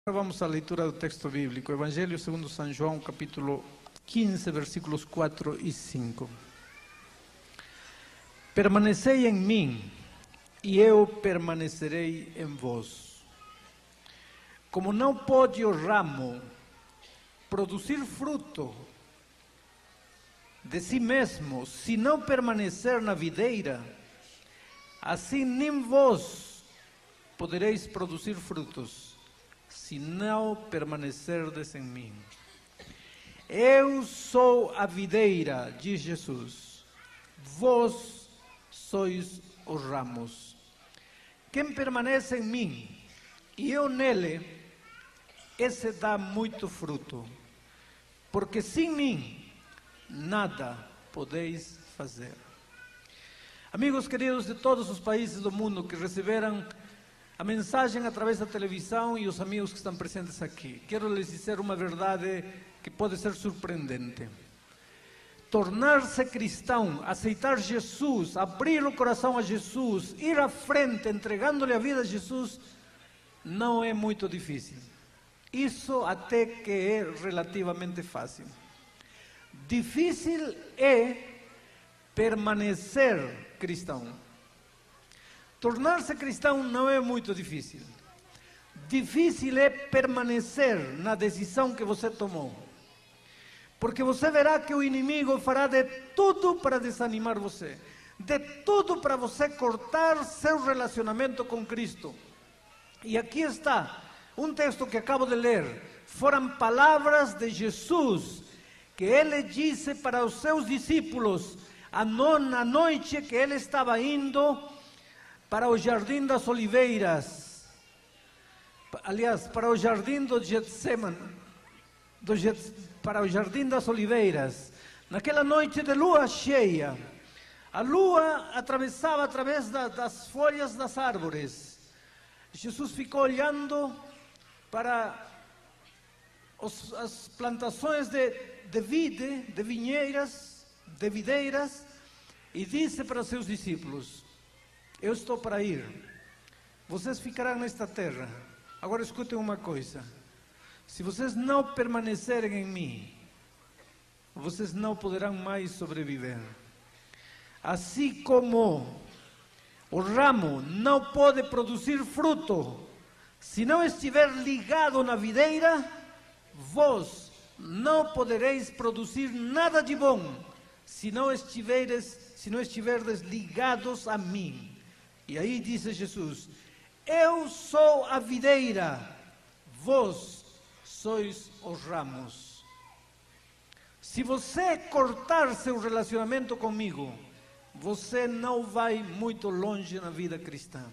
Agora vamos à leitura do texto bíblico, Evangelho segundo São João, capítulo 15, versículos 4 e 5. Permanecei em mim, e eu permanecerei em vós. Como não pode o ramo produzir fruto de si mesmo, se não permanecer na videira, assim nem vós podereis produzir frutos, se não permanecerdes em mim. Eu sou a videira, diz Jesus, vós sois os ramos. Quem permanece em mim e eu nele, esse dá muito fruto, porque sem mim nada podeis fazer. Amigos queridos de todos os países do mundo que receberam a mensagem através da televisão e os amigos que estão presentes aqui, quero lhes dizer uma verdade que pode ser surpreendente. Tornar-se cristão, aceitar Jesus, abrir o coração a Jesus, ir à frente entregando-lhe a vida a Jesus, não é muito difícil. Isso até que é relativamente fácil. Difícil é permanecer cristão. Tornar-se cristão não é muito difícil. Difícil é permanecer na decisão que você tomou. Porque você verá que o inimigo fará de tudo para desanimar você. De tudo para você cortar seu relacionamento com Cristo. E aqui está um texto que acabo de ler. Foram palavras de Jesus que ele disse para os seus discípulos na noite que ele estava indo para o Jardim das Oliveiras, aliás, para o Jardim do Getsemane, para o Jardim das Oliveiras, naquela noite de lua cheia. A lua atravessava através das folhas das árvores. Jesus ficou olhando para as plantações de videiras, e disse para os seus discípulos: eu estou para ir, vocês ficarão nesta terra. Agora escutem uma coisa: se vocês não permanecerem em mim, vocês não poderão mais sobreviver. Assim como o ramo não pode produzir fruto se não estiver ligado na videira, vós não podereis produzir nada de bom se não estiverdes ligados a mim. E aí disse Jesus: eu sou a videira, vós sois os ramos. Se você cortar seu relacionamento comigo, você não vai muito longe na vida cristã.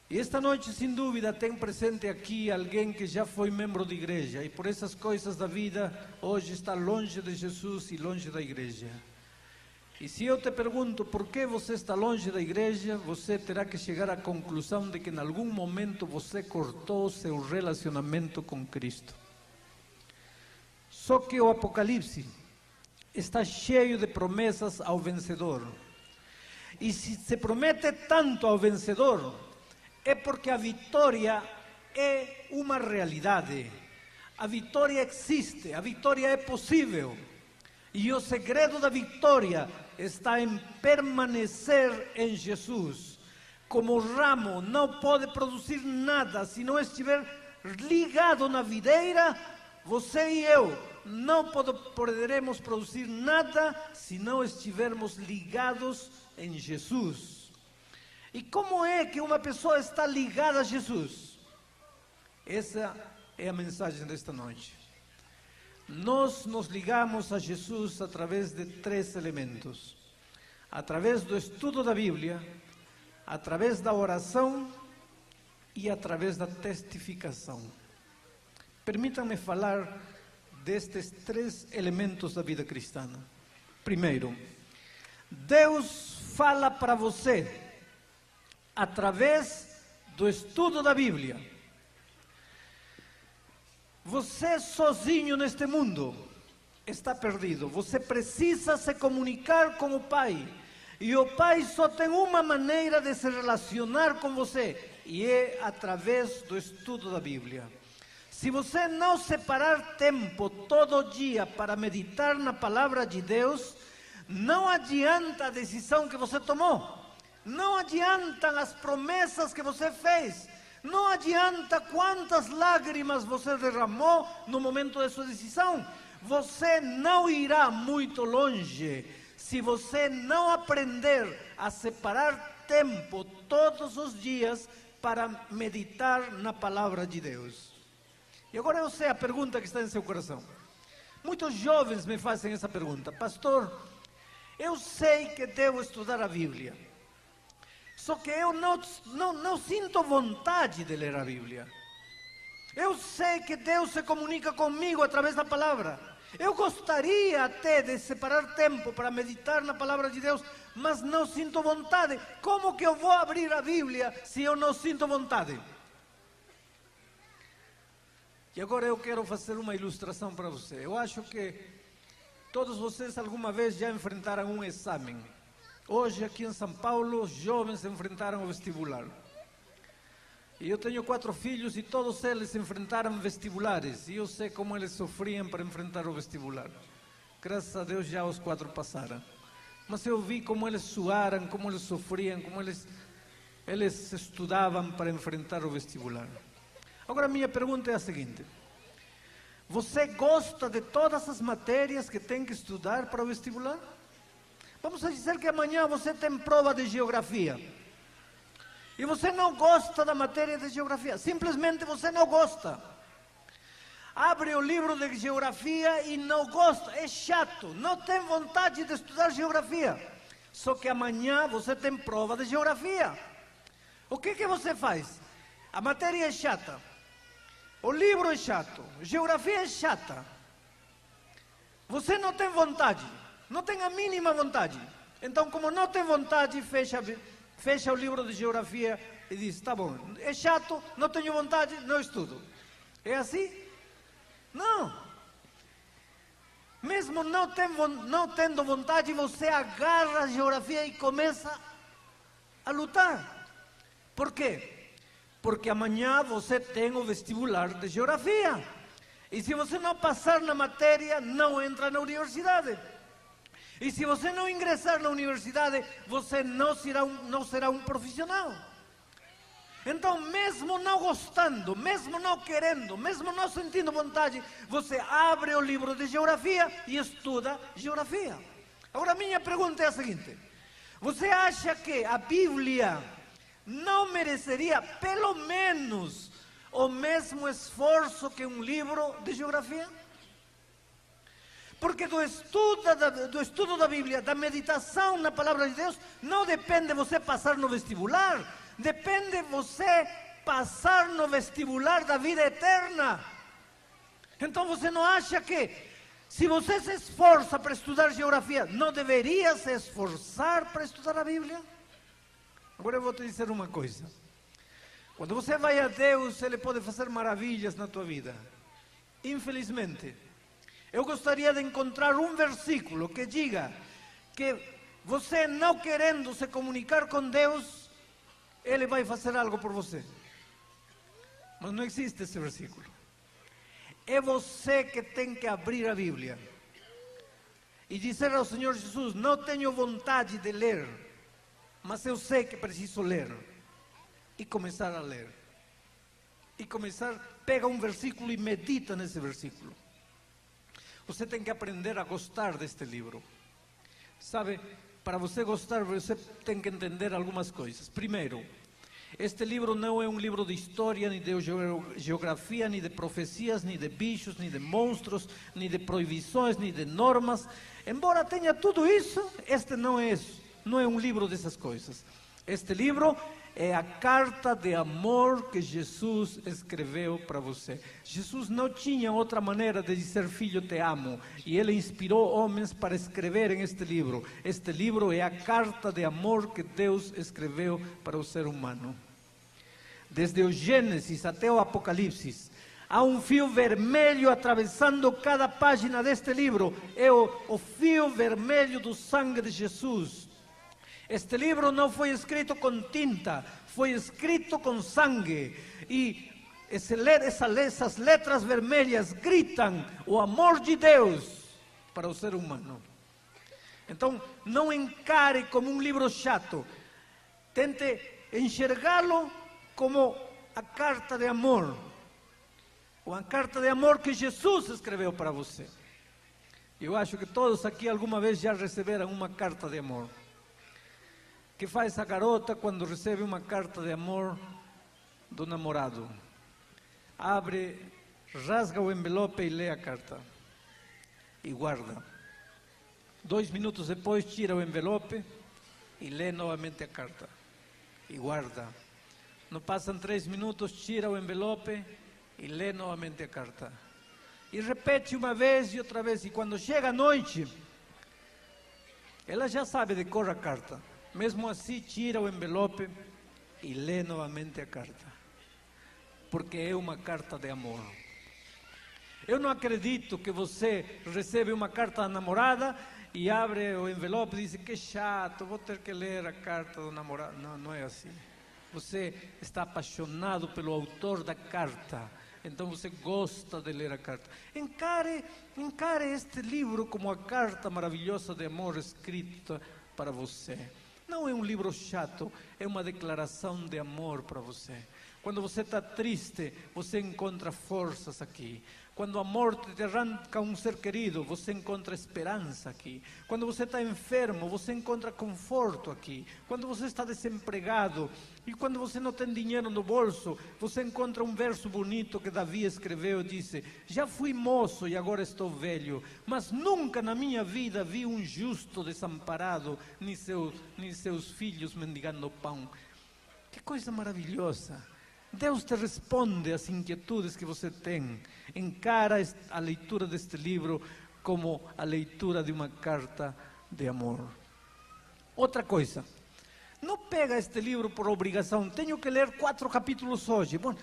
E esta noite, sem dúvida, tem presente aqui alguém que já foi membro de igreja e por essas coisas da vida hoje está longe de Jesus e longe da igreja. E se eu te pergunto por que você está longe da igreja, você terá que chegar à conclusão de que em algum momento você cortou seu relacionamento com Cristo. Só que o Apocalipse está cheio de promessas ao vencedor. E se se promete tanto ao vencedor, é porque a vitória é uma realidade. A vitória existe, a vitória é possível. E o segredo da vitória está em permanecer em Jesus. Como o ramo não pode produzir nada se não estiver ligado na videira, você e eu não poderemos produzir nada se não estivermos ligados em Jesus. E como é que uma pessoa está ligada a Jesus? Essa é a mensagem desta noite. Nós nos ligamos a Jesus através de três elementos: através do estudo da Bíblia, através da oração e através da testificação. Permitam-me falar destes três elementos da vida cristã. Primeiro, Deus fala para você através do estudo da Bíblia. Você sozinho neste mundo está perdido. Você precisa se comunicar com o Pai. E o Pai só tem uma maneira de se relacionar com você: e é através do estudo da Bíblia. Se você não separar tempo todo dia para meditar na palavra de Deus, não adianta a decisão que você tomou, não adiantam as promessas que você fez, não adianta quantas lágrimas você derramou no momento da sua decisão. Você não irá muito longe se você não aprender a separar tempo todos os dias para meditar na palavra de Deus. E agora eu sei a pergunta que está em seu coração. Muitos jovens me fazem essa pergunta: pastor, eu sei que devo estudar a Bíblia, só que eu não sinto vontade de ler a Bíblia. Eu sei que Deus se comunica comigo através da palavra. Eu gostaria até de separar tempo para meditar na palavra de Deus, mas não sinto vontade. Como que eu vou abrir a Bíblia se eu não sinto vontade? E agora eu quero fazer uma ilustração para você. Eu acho que todos vocês alguma vez já enfrentaram um exame. Hoje aqui em São Paulo, os jovens enfrentaram o vestibular. E eu tenho 4 filhos e todos eles enfrentaram vestibulares. E eu sei como eles sofriam para enfrentar o vestibular. Graças a Deus já os 4 passaram. Mas eu vi como eles suaram, como eles sofriam, como eles estudavam para enfrentar o vestibular. Agora, minha pergunta é a seguinte: você gosta de todas as matérias que tem que estudar para o vestibular? Vamos dizer que amanhã você tem prova de geografia e você não gosta da matéria de geografia, simplesmente você não gosta. Abre o livro de geografia e não gosta, é chato, não tem vontade de estudar geografia. Só que amanhã você tem prova de geografia. O que você faz? A matéria é chata, o livro é chato, geografia é chata. Você não tem vontade, não tem a mínima vontade. Então, como não tem vontade, fecha o livro de geografia e diz: tá bom, é chato, não tenho vontade, não estudo. É assim? Não. Mesmo não tendo vontade, você agarra a geografia e começa a lutar. Por quê? Porque amanhã você tem o vestibular de geografia. E se você não passar na matéria, não entra na universidade. E se você não ingressar na universidade, você não será um profissional. Então, mesmo não gostando, mesmo não querendo, mesmo não sentindo vontade, você abre o livro de geografia e estuda geografia. Agora, minha pergunta é a seguinte: você acha que a Bíblia não mereceria pelo menos o mesmo esforço que um livro de geografia? Porque do estudo da Bíblia, da meditação na palavra de Deus, não depende você passar no vestibular, depende você passar no vestibular da vida eterna. Então você não acha que, se você se esforça para estudar geografia, não deveria se esforçar para estudar a Bíblia? Agora eu vou te dizer uma coisa: quando você vai a Deus, Ele pode fazer maravilhas na tua vida. Infelizmente, eu gostaria de encontrar um versículo que diga que você, não querendo se comunicar com Deus, Ele vai fazer algo por você. Mas não existe esse versículo. É você que tem que abrir a Bíblia e dizer ao Senhor Jesus: não tenho vontade de ler, mas eu sei que preciso ler. E começar a ler. E pega um versículo e medita nesse versículo. Você tem que aprender a gostar deste livro. Sabe, para você gostar, você tem que entender algumas coisas. Primeiro, este livro não é um livro de história, nem de geografia, nem de profecias, nem de bichos, nem de monstros, nem de proibições, nem de normas. Embora tenha tudo isso, este não é isso. Não é um livro dessas coisas. Este livro é a carta de amor que Jesus escreveu para você. Jesus não tinha outra maneira de dizer: filho, te amo. E Ele inspirou homens para escreverem este livro. Este livro é a carta de amor que Deus escreveu para o ser humano. Desde o Gênesis até o Apocalipse, há um fio vermelho atravessando cada página deste livro. É o fio vermelho do sangue de Jesus. Este livro não foi escrito com tinta, foi escrito com sangue. E essas letras vermelhas gritam o amor de Deus para o ser humano. Então, não encare como um livro chato. Tente enxergá-lo como a carta de amor. Uma carta de amor que Jesus escreveu para você. Eu acho que todos aqui alguma vez já receberam uma carta de amor. Que faz a garota quando recebe uma carta de amor do namorado? Abre, rasga o envelope e lê a carta. E guarda. 2 minutos depois tira o envelope e lê novamente a carta. E guarda. Não passam 3 minutos, tira o envelope e lê novamente a carta. E repete uma vez e outra vez. E quando chega a noite, ela já sabe de cor a carta. Mesmo assim, tira o envelope e lê novamente a carta. Porque é uma carta de amor. Eu não acredito que você recebe uma carta da namorada e abre o envelope e diz: que chato, vou ter que ler a carta do namorado. Não, não é assim. Você está apaixonado pelo autor da carta. Então você gosta de ler a carta. Encare este livro como a carta maravilhosa de amor escrita para você. Não é um livro chato, é uma declaração de amor para você. Quando você está triste, você encontra forças aqui. Quando a morte te arranca um ser querido, você encontra esperança aqui. Quando você está enfermo, você encontra conforto aqui. Quando você está desempregado e quando você não tem dinheiro no bolso, você encontra um verso bonito que Davi escreveu e disse: já fui moço e agora estou velho, mas nunca na minha vida vi um justo desamparado, nem seus filhos mendigando pão. Que coisa maravilhosa! Deus te responde às inquietudes que você tem. Encara a leitura deste livro como a leitura de uma carta de amor. Outra coisa, não pega este livro por obrigação. Tenho que ler 4 capítulos hoje. Bom,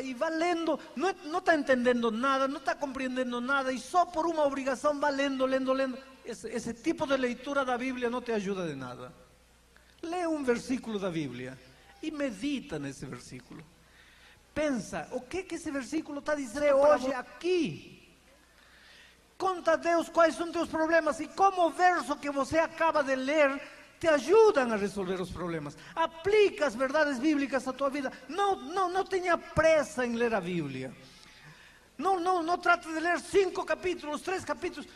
e vai lendo, não está entendendo nada, não está compreendendo nada, e só por uma obrigação vai lendo. Esse tipo de leitura da Bíblia não te ajuda de nada. Lê um versículo da Bíblia e medita nesse versículo. Pensa, o que esse versículo está dizendo hoje aqui? Conta a Deus quais são teus problemas e como o verso que você acaba de ler te ajudam a resolver os problemas. Aplica as verdades bíblicas à tua vida. Não tenha pressa em ler a Bíblia. Não trate de ler 5 capítulos, 3 capítulos.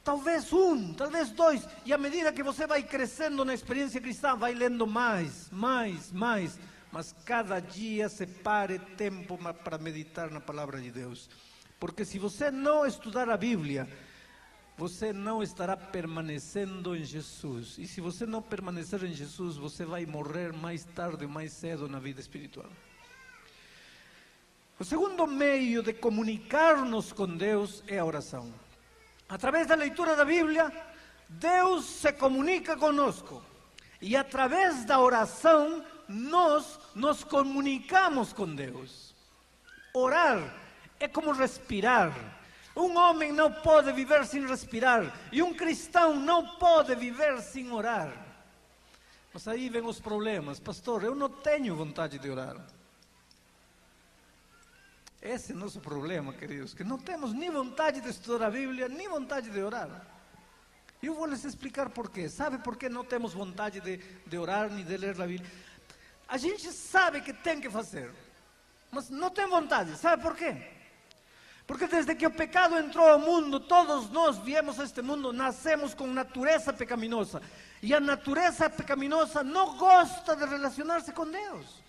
Talvez 1, talvez 2. E à medida que você vai crescendo na experiência cristã, vai lendo mais. Mas cada dia separe tempo para meditar na palavra de Deus. Porque se você não estudar a Bíblia, você não estará permanecendo em Jesus. E se você não permanecer em Jesus, você vai morrer mais tarde ou mais cedo na vida espiritual. O segundo meio de comunicar-nos com Deus é a oração. Através da leitura da Bíblia, Deus se comunica conosco. E através da oração, nós nos comunicamos com Deus. Orar é como respirar. Um homem não pode viver sem respirar. E um cristão não pode viver sem orar. Mas aí vem os problemas. Pastor, eu não tenho vontade de orar. Esse é o nosso problema, queridos. Que não temos nem vontade de estudar a Bíblia, nem vontade de orar. Eu vou lhes explicar por quê. Sabe por que não temos vontade de orar nem de ler a Bíblia? A gente sabe que tem que fazer, mas não tem vontade. Sabe por quê? Porque desde que o pecado entrou ao mundo, todos nós viemos a este mundo, nascemos com natureza pecaminosa. E a natureza pecaminosa não gosta de relacionar-se com Deus.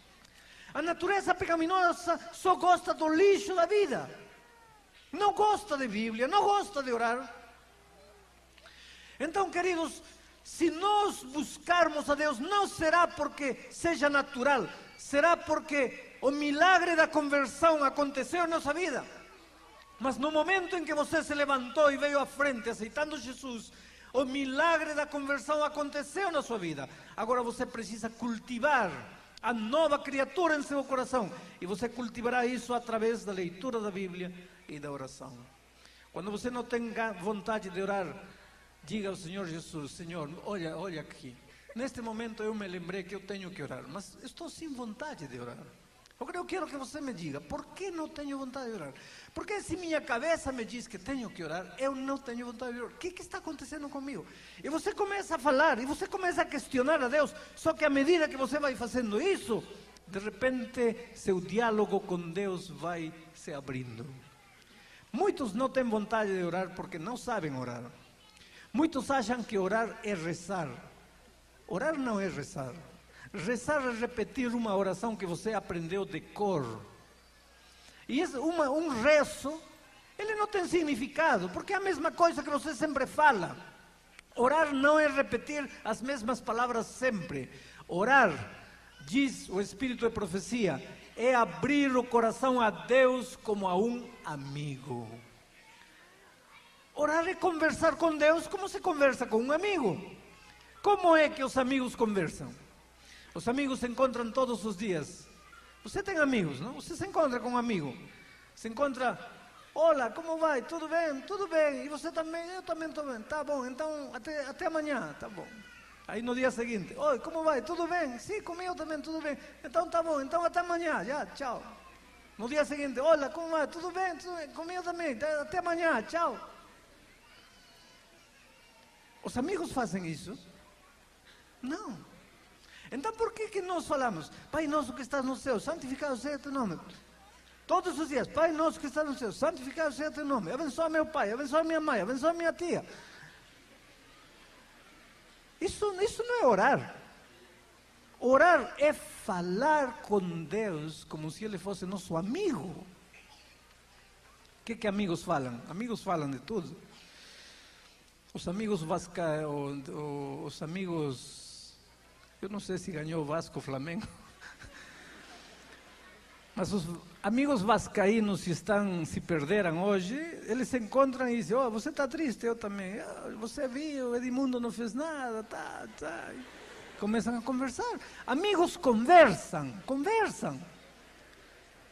A natureza pecaminosa só gosta do lixo da vida. Não gosta de Bíblia, não gosta de orar. Então, queridos, se nós buscarmos a Deus, não será porque seja natural, será porque o milagre da conversão aconteceu em nossa vida. Mas no momento em que você se levantou e veio à frente, aceitando Jesus, o milagre da conversão aconteceu na sua vida. Agora você precisa cultivar a nova criatura em seu coração. E você cultivará isso através da leitura da Bíblia e da oração. Quando você não tem vontade de orar, diga ao Senhor Jesus: Senhor, olha aqui, Neste momento eu me lembrei que eu tenho que orar, mas estou sem vontade de orar. Agora eu quero que você me diga, por que não tenho vontade de orar? Porque se minha cabeça me diz que tenho que orar, eu não tenho vontade de orar. O que está acontecendo comigo? E você começa a falar, e você começa a questionar a Deus, só que à medida que você vai fazendo isso, de repente seu diálogo com Deus vai se abrindo. Muitos não têm vontade de orar porque não sabem orar. Muitos acham que orar é rezar. Orar não é rezar. Rezar é repetir uma oração que você aprendeu de cor. E um rezo, ele não tem significado, porque é a mesma coisa que você sempre fala. Orar não é repetir as mesmas palavras sempre. Orar, diz o Espírito de Profecia, é abrir o coração a Deus como a um amigo. Orar é conversar com Deus como se conversa com um amigo. Como é que os amigos conversam? Os amigos se encontram todos os dias. Você tem amigos, não? Você se encontra com um amigo. Se encontra, olá, como vai? Tudo bem? Tudo bem. E você também? Eu também estou bem. Tá bom, então até amanhã. Tá bom. Aí no dia seguinte, oi, como vai? Tudo bem? Sim, comigo também, tudo bem. Então tá bom, então até amanhã, já, tchau. No dia seguinte, olá, como vai? Tudo bem? Tudo bem? Comigo também, até amanhã, tchau. Os amigos fazem isso? Não. Então por que nós falamos, Pai nosso que estás no céu, santificado seja teu nome? Todos os dias, Pai nosso que estás no céu, santificado seja teu nome. Abençoa meu pai, abençoa minha mãe, abençoa minha tia. Isso não é orar. Orar é falar com Deus como se Ele fosse nosso amigo. O que amigos falam? Amigos falam de tudo. Os amigos os amigos, eu não sei se ganhou o Vasco ou o Flamengo, mas os amigos vascaínos se perderam hoje, eles se encontram e dizem, você está triste, eu também, você viu, Edmundo não fez nada, tá. Começam a conversar. Amigos conversam.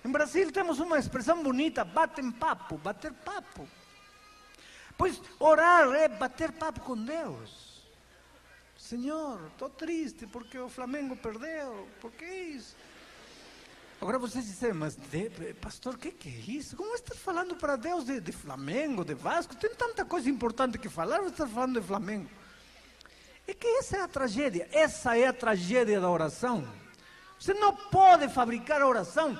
Em Brasil temos uma expressão bonita, bater papo. Pois orar é bater papo com Deus. Senhor, estou triste porque o Flamengo perdeu, por que isso? Agora vocês dizem, mas pastor, o que é isso? Como estás falando para Deus de Flamengo, de Vasco? Tem tanta coisa importante que falar, você está falando de Flamengo. É que essa é a tragédia da oração. Você não pode fabricar a oração.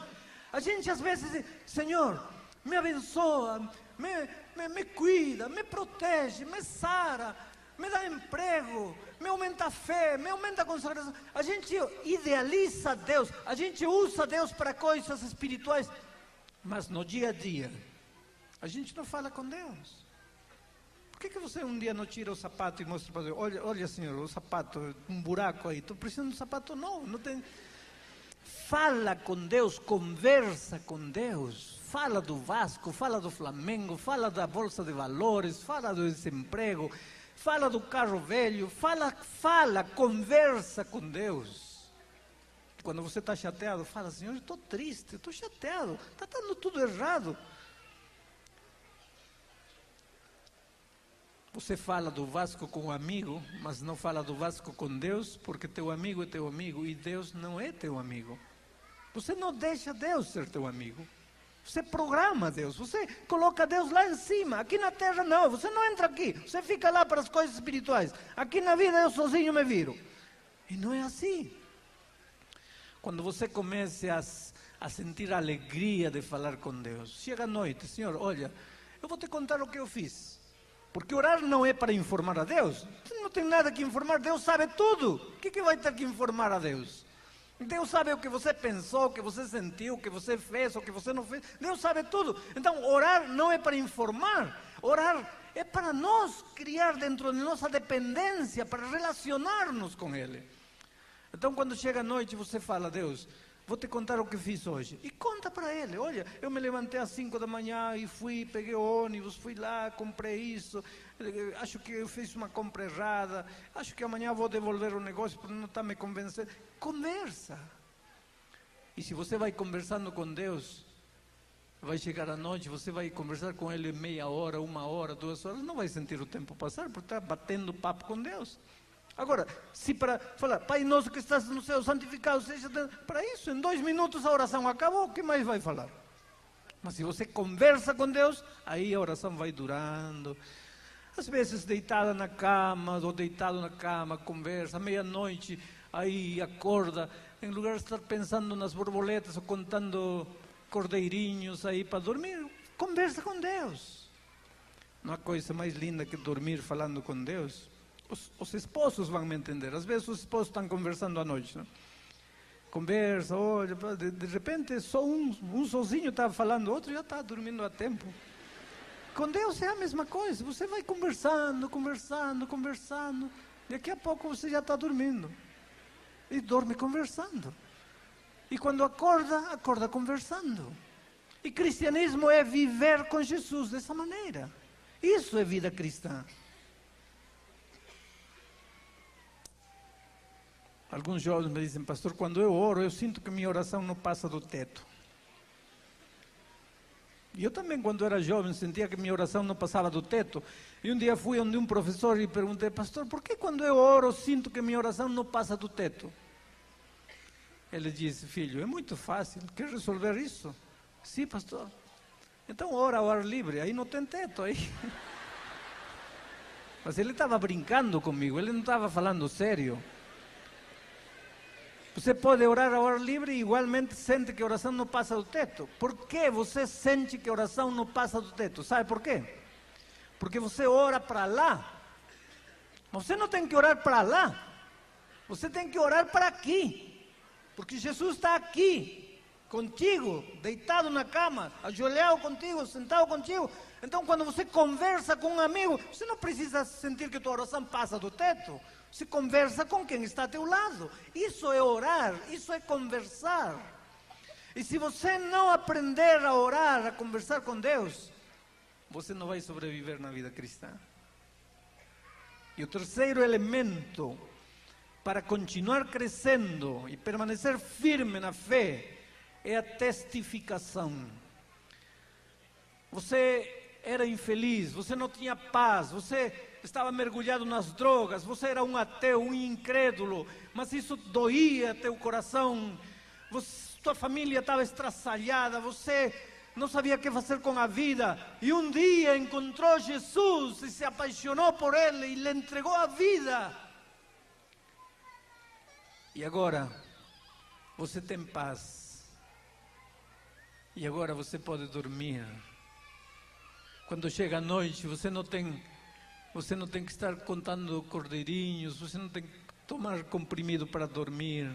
A gente às vezes diz, Senhor, me abençoa, me cuida, me protege, me sara, me dá emprego, me aumenta a fé, me aumenta a consagração. A gente idealiza Deus, a gente usa Deus para coisas espirituais, mas no dia a dia, a gente não fala com Deus. Por que você um dia não tira o sapato e mostra para Deus? Olha Senhor, o sapato, um buraco aí, estou precisando de um sapato novo, não tem... Fala com Deus, conversa com Deus, fala do Vasco, fala do Flamengo, fala da Bolsa de Valores, fala do desemprego, fala do carro velho, conversa com Deus. Quando você está chateado, fala, Senhor, estou triste, estou chateado, está dando tudo errado. Você fala do Vasco com um amigo, mas não fala do Vasco com Deus, porque teu amigo é teu amigo e Deus não é teu amigo. Você não deixa Deus ser teu amigo. Você programa Deus, você coloca Deus lá em cima. Aqui na terra não, você não entra aqui, você fica lá para as coisas espirituais. Aqui na vida eu sozinho me viro. E não é assim. Quando você começa a sentir a alegria de falar com Deus, chega à noite, Senhor, olha, eu vou te contar o que eu fiz. Porque orar não é para informar a Deus. Você não tem nada que informar, Deus sabe tudo. O que vai ter que informar a Deus? Deus sabe o que você pensou, o que você sentiu, o que você fez, o que você não fez. Deus sabe tudo. Então, orar não é para informar. Orar é para nós criar dentro de nossa dependência, para relacionar-nos com Ele. Então, quando chega a noite, você fala, Deus, vou te contar o que fiz hoje. E conta para Ele, olha, eu me levantei às 5 da manhã e peguei o ônibus, fui lá, comprei isso, acho que eu fiz uma compra errada, acho que amanhã vou devolver o negócio porque não está me convencendo. Conversa. E se você vai conversando com Deus, vai chegar à noite, você vai conversar com Ele meia hora, 1 hora, 2 horas, não vai sentir o tempo passar, porque está batendo papo com Deus. Agora, se para falar, Pai nosso que estás no céu, santificado seja... Para isso, em 2 minutos a oração acabou, o que mais vai falar? Mas se você conversa com Deus, aí a oração vai durando. Às vezes deitada na cama, ou deitado na cama, conversa, meia-noite, aí acorda, em lugar de estar pensando nas borboletas ou contando cordeirinhos aí para dormir, conversa com Deus. Não há coisa mais linda que dormir falando com Deus. Os esposos vão me entender. Às vezes os esposos estão conversando à noite, não? Conversa, olha, de repente só um sozinho está falando, o outro já está dormindo a tempo. Com Deus é a mesma coisa, você vai conversando, daqui a pouco você já está dormindo. E dorme conversando. E quando acorda, acorda conversando. E cristianismo é viver com Jesus dessa maneira. Isso é vida cristã. Alguns jovens me dizem, pastor, quando eu oro, eu sinto que minha oração não passa do teto. E eu também, quando era jovem, sentia que minha oração não passava do teto. E um dia fui onde um professor e perguntei, pastor, por que quando eu oro, sinto que minha oração não passa do teto? Ele disse, filho, é muito fácil, quer resolver isso? Sim, pastor. Então ora ao ar livre, aí não tem teto. Aí. Mas ele estava brincando comigo, ele não estava falando sério. Você pode orar ao ar livre e igualmente sente que a oração não passa do teto. Por que você sente que a oração não passa do teto? Sabe por quê? Porque você ora para lá. Você não tem que orar para lá. Você tem que orar para aqui. Porque Jesus está aqui, contigo, deitado na cama, ajoelhado contigo, sentado contigo. Então, quando você conversa com um amigo, você não precisa sentir que a tua oração passa do teto. Você conversa com quem está ao teu lado. Isso é orar, isso é conversar. E se você não aprender a orar, a conversar com Deus, você não vai sobreviver na vida cristã. E o terceiro elemento para continuar crescendo e permanecer firme na fé é a testificação. Você era infeliz, você não tinha paz, você estava mergulhado nas drogas, você era um ateu, um incrédulo, mas isso doía teu coração, tua família estava estraçalhada, você não sabia o que fazer com a vida, e um dia encontrou Jesus e se apaixonou por Ele e lhe entregou a vida. E agora você tem paz, e agora você pode dormir. Quando chega a noite, você não tem que estar contando cordeirinhos, você não tem que tomar comprimido para dormir.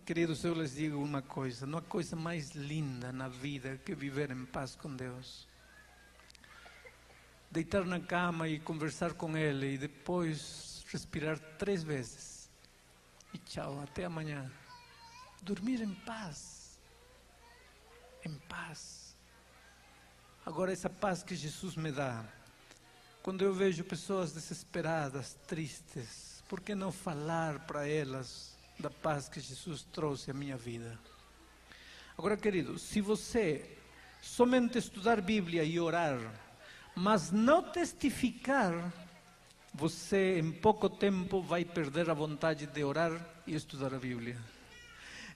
Queridos, eu lhes digo uma coisa, não há coisa mais linda na vida que viver em paz com Deus. Deitar na cama e conversar com Ele e depois respirar 3 vezes. E tchau, até amanhã. Dormir em paz. Em paz. Agora, essa paz que Jesus me dá, quando eu vejo pessoas desesperadas, tristes, por que não falar para elas da paz que Jesus trouxe à minha vida? Agora, querido, se você somente estudar Bíblia e orar, mas não testificar, você em pouco tempo vai perder a vontade de orar e estudar a Bíblia.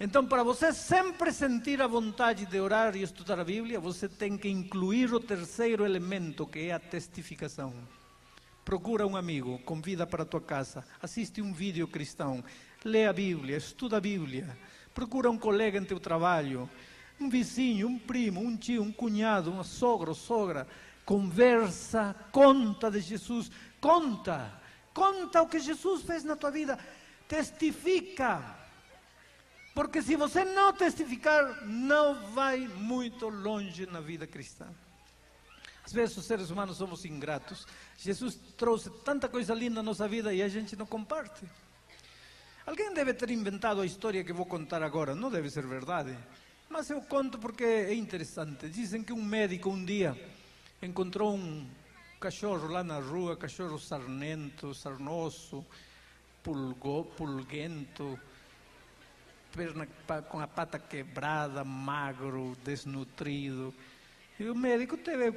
Então, para você sempre sentir a vontade de orar e estudar a Bíblia, você tem que incluir o terceiro elemento, que é a testificação. Procura um amigo, convida para a tua casa, assiste um vídeo cristão, lê a Bíblia, estuda a Bíblia, procura um colega em teu trabalho, um vizinho, um primo, um tio, um cunhado, uma sogra ou sogra, conversa, conta de Jesus, conta o que Jesus fez na tua vida, testifica. Porque se você não testificar, não vai muito longe na vida cristã. Às vezes os seres humanos somos ingratos. Jesus trouxe tanta coisa linda na nossa vida e a gente não comparte. Alguém deve ter inventado a história que vou contar agora, não deve ser verdade. Mas eu conto porque é interessante. Dizem que um médico um dia encontrou um cachorro lá na rua, cachorro sarnento, sarnoso, pulguento, perna com a pata quebrada, magro, desnutrido. E o médico teve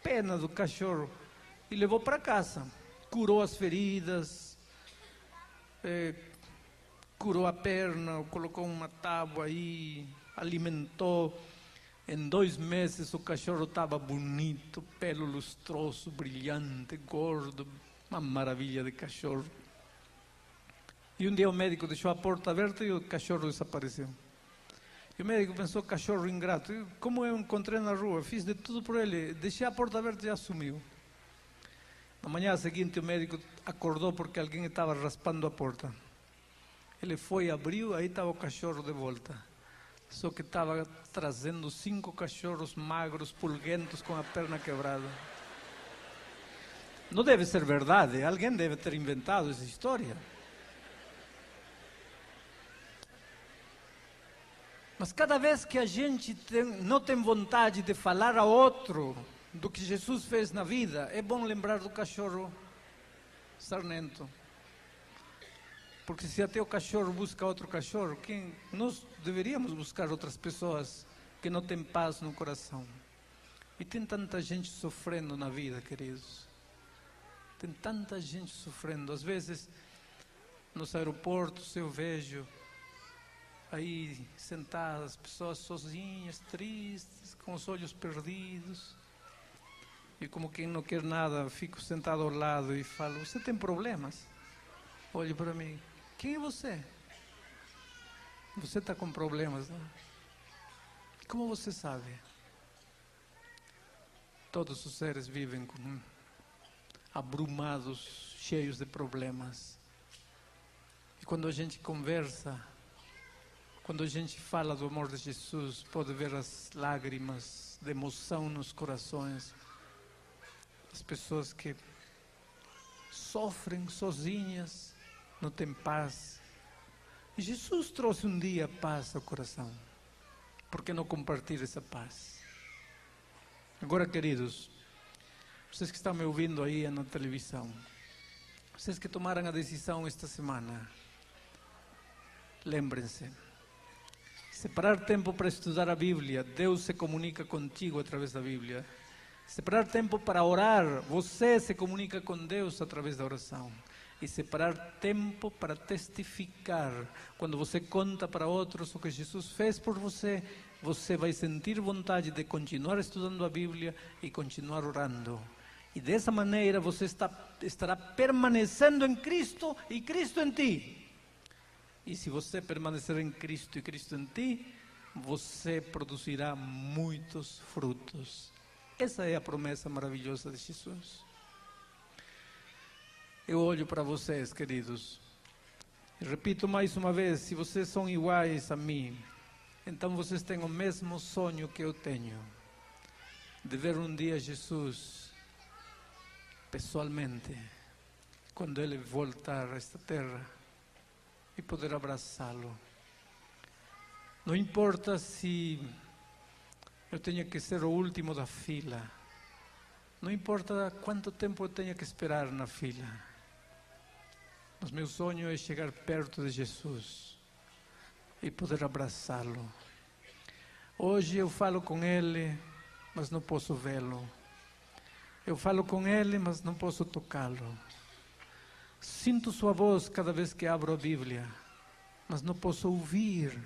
pena do cachorro e levou para casa. curou as feridas, curou a perna, colocou uma tábua aí, alimentou. Em 2 meses o cachorro estava bonito, pelo lustroso, brilhante, gordo, uma maravilha de cachorro. E um dia o médico deixou a porta aberta e o cachorro desapareceu. E o médico pensou, cachorro ingrato. Como eu encontrei na rua, fiz de tudo por ele, deixei a porta aberta e já sumiu. Na manhã seguinte o médico acordou porque alguém estava raspando a porta. Ele foi, abriu, aí estava o cachorro de volta. Só que estava trazendo 5 cachorros magros, pulguentos, com a perna quebrada. Não deve ser verdade, alguém deve ter inventado essa história. Mas cada vez que a gente não tem vontade de falar a outro do que Jesus fez na vida, é bom lembrar do cachorro sarnento. Porque se até o cachorro busca outro cachorro, nós deveríamos buscar outras pessoas que não têm paz no coração. E tem tanta gente sofrendo na vida, queridos. Tem tanta gente sofrendo. Às vezes, nos aeroportos eu vejo aí sentadas, pessoas sozinhas, tristes, com os olhos perdidos. E como quem não quer nada, fico sentado ao lado e falo, você tem problemas? Olhe para mim. Quem é você? Você está com problemas, não? Como você sabe? Todos os seres vivem abrumados, cheios de problemas. E quando a gente conversa, quando a gente fala do amor de Jesus, pode ver as lágrimas de emoção nos corações. As pessoas que sofrem sozinhas, não tem paz. E Jesus trouxe um dia paz ao coração. Por que não compartilhar essa paz? Agora, queridos, vocês que estão me ouvindo aí na televisão, vocês que tomaram a decisão esta semana, lembrem-se, separar tempo para estudar a Bíblia, Deus se comunica contigo através da Bíblia. Separar tempo para orar, você se comunica com Deus através da oração. E separar tempo para testificar. Quando você conta para outros o que Jesus fez por você, você vai sentir vontade de continuar estudando a Bíblia e continuar orando. E dessa maneira você estará permanecendo em Cristo e Cristo em ti. E se você permanecer em Cristo e Cristo em ti, você produzirá muitos frutos. Essa é a promessa maravilhosa de Jesus. Eu olho para vocês, queridos, e repito mais uma vez, se vocês são iguais a mim, então vocês têm o mesmo sonho que eu tenho, de ver um dia Jesus, pessoalmente, quando Ele voltar a esta terra, e poder abraçá-lo. Não importa se eu tenho que ser o último da fila, não importa quanto tempo eu tenha que esperar na fila, mas meu sonho é chegar perto de Jesus e poder abraçá-lo. Hoje eu falo com Ele, mas não posso vê-lo. Eu falo com Ele, mas não posso tocá-lo. Sinto sua voz cada vez que abro a Bíblia, mas não posso ouvir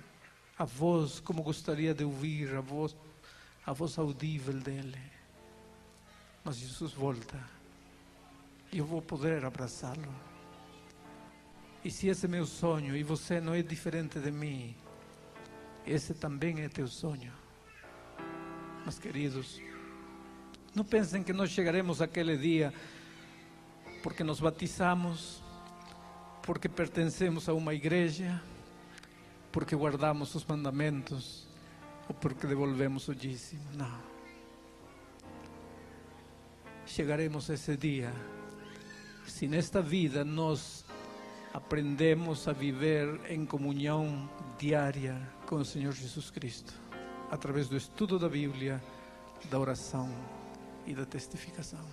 a voz como gostaria de ouvir, a voz audível dele. Mas Jesus volta e eu vou poder abraçá-lo. E se esse é meu sonho e você não é diferente de mim, esse também é teu sonho. Mas, queridos, não pensem que nós chegaremos àquele dia porque nos batizamos, porque pertencemos a uma igreja, porque guardamos os mandamentos ou porque devolvemos o dízimo. Não. Chegaremos a esse dia se nesta vida nós aprendemos a viver em comunhão diária com o Senhor Jesus Cristo, através do estudo da Bíblia, da oração e da testificação.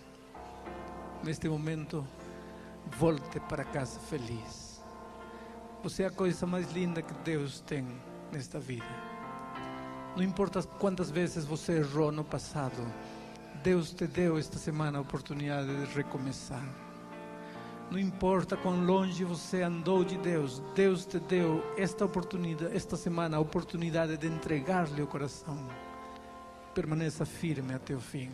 Neste momento, volte para casa feliz. Você é a coisa mais linda que Deus tem nesta vida. Não importa quantas vezes você errou no passado, Deus te deu esta semana a oportunidade de recomeçar. Não importa quão longe você andou de Deus, Deus te deu esta oportunidade, esta semana, a oportunidade de entregar-lhe o coração. Permaneça firme até o fim.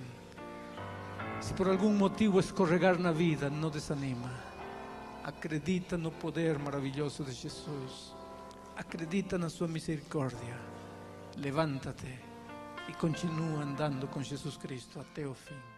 Se por algum motivo escorregar na vida, não desanima. Acredita no poder maravilhoso de Jesus. Acredita na sua misericórdia. Levanta-te e continua andando com Jesus Cristo até o fim.